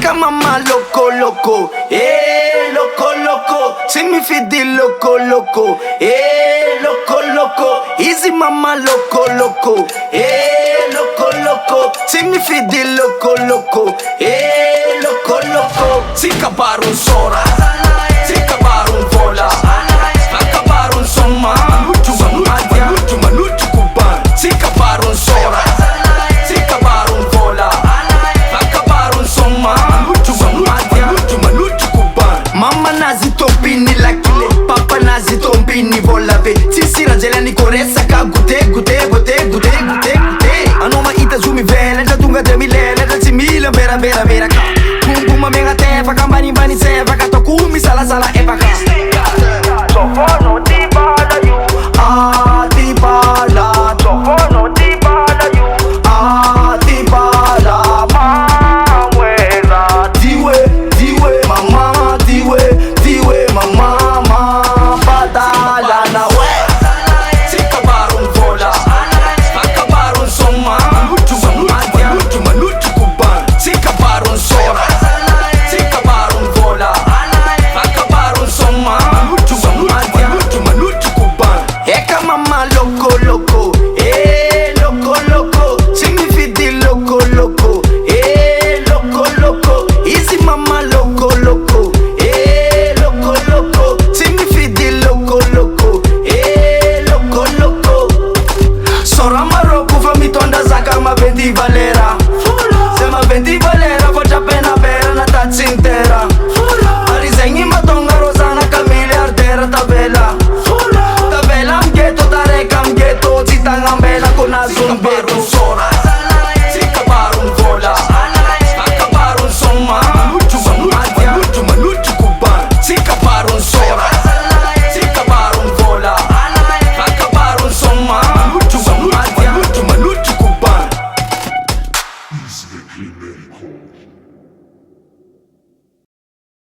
Eka mama loco loco, loco loco. Se mi fidi loco loco, loco loco. Easy mama loco loco, loco loco. Se mi fidi loco loco, loco loco. Si Kabarony Sora, si Kabarony vola, Kabarony soma, manuchu kuban. Si Kabarony Sora, si Kabarony vola, Kabarony soma, manuchu kuban. Mama nazi tompini lakile, papa nazi tompini volave. Sisi rajela ni koresa ka gute gute gute gute gute gute. Anoma ita zumi vele, jatunga demi lele, jatimila vera vera vera ka. Kumbuma menga tefa, kambani bani sefa, katokumi sala sala epaka. Sofono di bala you, di bala. Sofono di bala you, di bala. Mawela, diwe mama, diwe mama, badala na we. Si Kabarony vola, Kabarony soma, manuchu kuban. Si Kabarony Sora, si Kabarony vola, Kabarony soma, manuchu kuban. Eka mama loco loco, loco loco. Si mi fidi loco loco, loco loco. Easy mama loco loco, loco loco. Si mi fidi loco loco, loco loco. Sora maroko fa mi tonda zaka ma vendi valera. Se ma vendi valera faccia pena vera na tazin